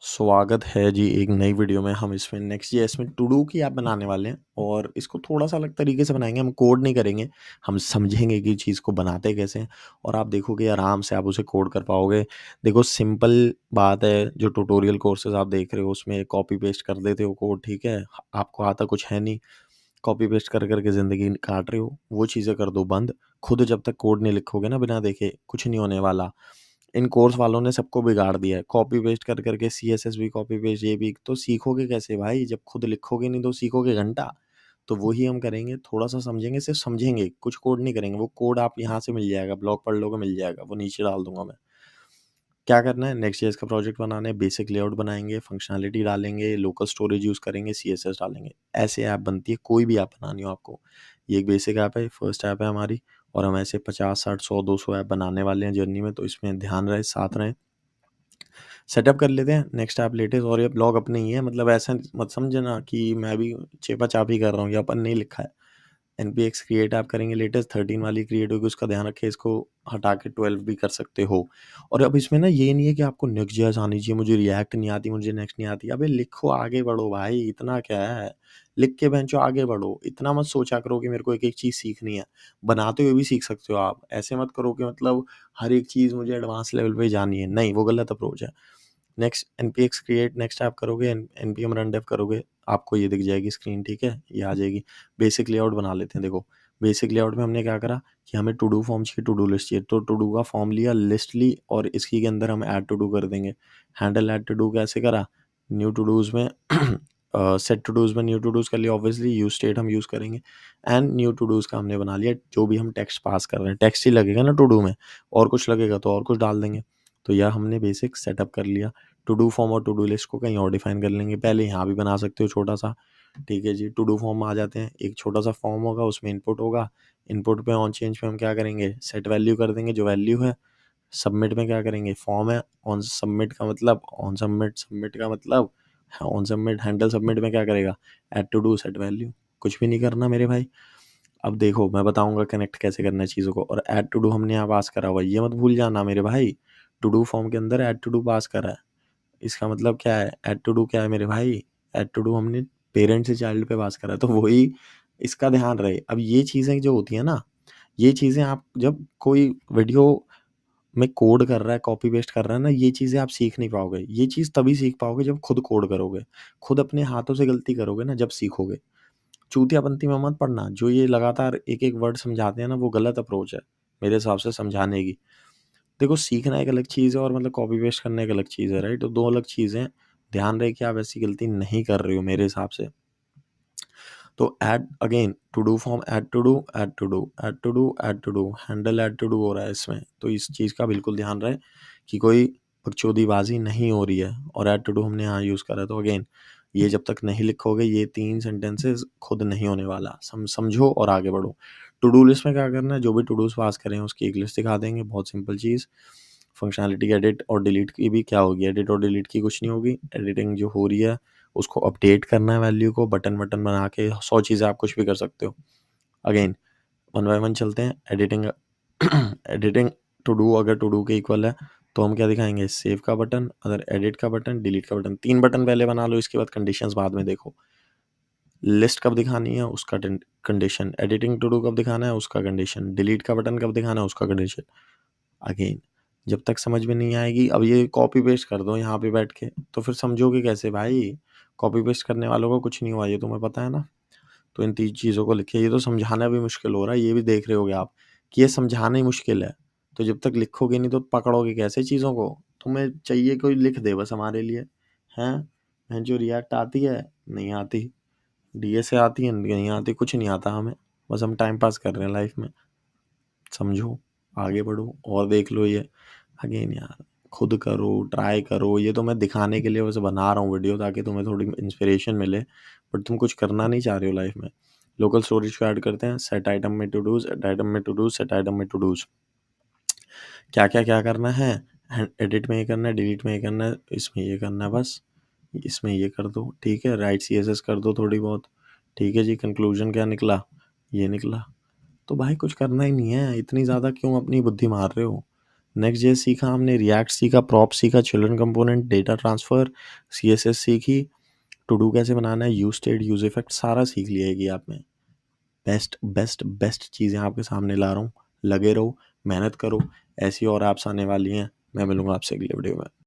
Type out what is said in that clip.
स्वागत है जी एक नई वीडियो में। हम इसमें नेक्स्ट.जेएस में टू डू की ऐप बनाने वाले हैं और इसको थोड़ा-सा अलग तरीके से बनाएँगे। हम कोड नहीं करेंगे, हम समझेंगे कि चीज़ को बनाते कैसे हैं और आप देखोगे आराम से आप उसे कोड कर पाओगे। देखो सिंपल बात है, जो ट्यूटोरियल कोर्सेज़ आप देख रहे हो उसमें कॉपी पेस्ट कर देते हो कोड, ठीक है? आपको आता कुछ है नहीं, कॉपी पेस्ट कर के ज़िंदगी काट रहे हो, वो चीज़ें कर दो बंद। खुद जब तक कोड नहीं लिखोगे ना बिना देखे, कुछ नहीं होने वाला। इन कोर्स वालों ने सबको बिगाड़ दिया है। कॉपी पेस्ट कर के सीएसएस भी कॉपी पेस्ट, ये भी तो सीखोगे कैसे भाई? जब खुद लिखोगे नहीं तो सीखोगे घंटा। तो वही हम करेंगे, थोड़ा-सा समझेंगे, सिर्फ़ समझेंगे, कुछ कोड नहीं करेंगे। वो कोड आप यहाँ से मिल जाएगा, ब्लॉग पढ़ लोगे मिल जाएगा, वो नीचे डाल दूँगा मैं। क्या करना है, नेक्स्ट.जेएस का प्रोजेक्ट बनाना है, बेसिक लेआउट बनाएँगे, फंक्शनैलिटी डालेंगे, लोकल स्टोरेज यूज़ करेंगे, सीएसएस डालेंगे। ऐसे ऐप बनती है, कोई भी ऐप बनानी हो आपको। ये एक बेसिक ऐप है, फर्स्ट ऐप है हमारी और हम ऐसे 50, 60, 100, 200 ऐप बनाने वाले हैं जर्नी में, तो इसमें ध्यान रहे, साथ रहें। सेटअप कर लेते हैं, नेक्स्ट ऐप लेटेस्ट, और ये ब्लॉग अपने ही है, मतलब ऐसा मत समझना कि मैं भी चेपा-चाप ही कर रहा हूँ, ये अपन ने ही लिखा है। एनपीएक्स क्रिएट ऐप करेंगे, लेटेस्ट 13 वाली क्रिएट होगी, उसका ध्यान रखें, इसको हटा के 12 भी कर सकते हो। और अब इसमें ना ये नहीं है कि आपको नेक्स्ट.जेएस आनी चाहिए, मुझे रिएक्ट नहीं आती, मुझे नेक्स्ट नहीं आती। अबे लिखो, आगे बढ़ो भाई, इतना क्या है? लिख के बेंचो आगे बढ़ो। इतना मत सोचा करो कि मेरे को एक-एक चीज़ सीखनी है। बनाते हुए भी सीख सकते हो आप। ऐसे मत करो कि मतलब हर एक चीज़ मुझे एडवांस लेवल पे जानी है। नहीं, वो गलत अप्रोच है। Next NPX create next app करोगे, एनपीएम रन डेव करोगे, आपको ये दिख जाएगी स्क्रीन, ठीक है? ये आ जाएगी। बेसिक लेआउट बना लेते हैं। देखो, बेसिक लेआउट में हमने क्या करा कि हमें टू डू फॉर्म चाहिए, टू डू लिस्ट चाहिए। तो टू डू का फॉर्म लिया, लिस्ट ली और इसी के अंदर हम ऐड टू डू कर देंगे। हैंडल ऐड टू डू कैसे करा? न्यू टू डूज़ में सेट टू डूज़ में न्यू टू डूज़ कर लिया, ऑब्वियसली यूज़ स्टेट हम यूज़ करेंगे एंड न्यू टू डूज़ का हमने बना लिया। जो भी हम टेक्स्ट पास कर रहे हैं, टेक्स्ट ही लगेगा ना टू डू में, और कुछ लगेगा तो और कुछ डाल देंगे। तो यह हमने बेसिक सेटअप कर लिया। टू डू फॉर्म और टू डू लिस्ट को कहीं और डिफाइन कर लेंगे। पहले यहाँ भी बना सकते हो छोटा-सा, ठीक है जी। टू डू फॉर्म में आ जाते हैं, एक छोटा-सा फॉर्म होगा, उसमें इनपुट होगा। इनपुट पे ऑन चेंज पे हम क्या करेंगे, सेट वैल्यू कर देंगे जो वैल्यू है। सबमिट में क्या करेंगे, फॉर्म है, ऑन सबमिट का मतलब ऑन सबमिट, सबमिट का मतलब ऑन सबमिट, हैंडल सबमिट में क्या करेगा, add to do, set value. कुछ भी नहीं करना मेरे भाई। अब देखो मैं बताऊँगा कनेक्ट कैसे करना है चीज़ों को, और ऐड टू डू हमने यहाँ पास करा हुआ है, ये मत भूल जाना मेरे भाई। टू डू फॉर्म के अंदर ऐड टू डू पास करा है। इसका मतलब क्या है, ऐड टू डू क्या है मेरे भाई? ऐड टू डू हमने पेरेंट से चाइल्ड पे पास करा है, तो वही इसका ध्यान रहे। अब ये चीज़ें जो होती हैं ना, ये चीज़ें आप जब कोई वीडियो में कोड कर रहा है, कॉपी पेस्ट कर रहा है ना, ये चीज़ें आप सीख नहीं पाओगे। ये चीज़ तभी सीख पाओगे जब खुद कोड करोगे। खुद अपने हाथों से गलती करोगे ना, जब सीखोगे। चूतियापंती में मत पड़ना। जो ये लगातार एक-एक वर्ड समझाते हैं ना, वो गलत अप्रोच है, मेरे हिसाब से समझाने की। देखो सीखना एक अलग चीज़ है और मतलब कॉपी पेस्ट करना एक अलग चीज़ है, राइट? तो 2 अलग चीज़ें हैं। ध्यान रहे कि आप ऐसी गलती नहीं कर रहे हो मेरे हिसाब से। तो add again to do form, add to do, add to do, add to do, add to do, handle add to do हो रहा है इसमें। तो इस चीज़ का बिल्कुल ध्यान रहे कि कोई बकचोदीबाज़ी नहीं हो रही है, और ऐड टू डू हमने यहाँ यूज़ करा है। तो अगेन ये जब तक नहीं लिखोगे, ये 3 सेंटेंसेस खुद नहीं होने वाला। समझो और आगे बढ़ो। टू डू लिस्ट में क्या करना है, जो भी टू डूज़ पास करें उसकी एक लिस्ट दिखा देंगे, बहुत सिंपल चीज़। फंक्शनैलिटी एडिट और डिलीट की भी क्या होगी, एडिट और डिलीट की कुछ नहीं होगी। एडिटिंग जो हो रही है उसको अपडेट करना है, वैल्यू को बटन-वटन बना के 100 चीज़ें आप कुछ भी कर सकते हो। अगेन वन बाय वन चलते हैं। एडिटिंग एडिटिंग टू डू अगर टू डू के इक्वल है तो हम क्या दिखाएँगे, सेव का बटन, अगर एडिट का बटन, डिलीट का बटन। 3 बटन पहले बना लो, इसके बाद कंडीशंस बाद में देखो। लिस्ट कब दिखानी है उसका कंडीशन, एडिटिंग टू डू कब दिखाना है उसका कंडीशन, डिलीट का बटन कब दिखाना है उसका कंडीशन। अगेन जब तक समझ में नहीं आएगी, अब ये कॉपी पेस्ट कर दो यहाँ पे बैठ के, तो फिर समझोगे कैसे भाई? कॉपी पेस्ट करने वालों को कुछ नहीं हुआ, ये तुम्हें पता है ना? तो इन 3 चीज़ों को लिखिए। ये तो समझाना भी मुश्किल हो रहा है, ये भी देख रहे होगे आप कि ये समझाना ही मुश्किल है। तो जब तक लिखोगे नहीं तो पकड़ोगे कैसे चीज़ों को? तुम्हें चाहिए कोई लिख दे बस हमारे लिए, हैं? जो रिएक्ट आती है? नहीं आती। डीएसए आती है? नहीं आती, कुछ नहीं आता हमें। बस हम टाइम पास कर रहे हैं लाइफ में। समझो, आगे बढ़ो और देख लो ये। अगेन यार, खुद करो, ट्राई करो। ये तो मैं दिखाने के लिए वैसे बना रहा हूँ वीडियो, ताकि तुम्हें थोड़ी इंस्पिरेशन मिले, बट तुम कुछ करना नहीं चाह रहे हो लाइफ में। लोकल स्टोरेज को ऐड करते हैं, सेट आइटम में टू डूज़, एड आइटम में टू डूज़, सेट आइटम में टू डूज़। क्या करना है? एडिट में ये करना है, डिलीट में ये करना है, इसमें ये करना है बस। इसमें ये कर दो, ठीक है? राइट सीएसएस कर दो थोड़ी बहुत, ठीक है जी। कंक्लूजन क्या निकला? ये निकला। तो भाई कुछ करना ही नहीं है, इतनी ज़्यादा क्यों अपनी बुद्धि मार रहे हो? नेक्स्ट जे सीखा हमने, रिएक्ट सीखा, प्रॉप सीखा, children component, data transfer, CSS सीखी, टू डू कैसे बनाना है, यूज स्टेट, यूज इफेक्ट सारा सीख लिया है कि आपने। बेस्ट बेस्ट बेस्ट चीज़ें आपके सामने ला रहा हूँ, लगे रहो, मेहनत करो, ऐसी और ऐप्स आने वाली हैं। मैं मिलूंगा आपसे अगले वीडियो में।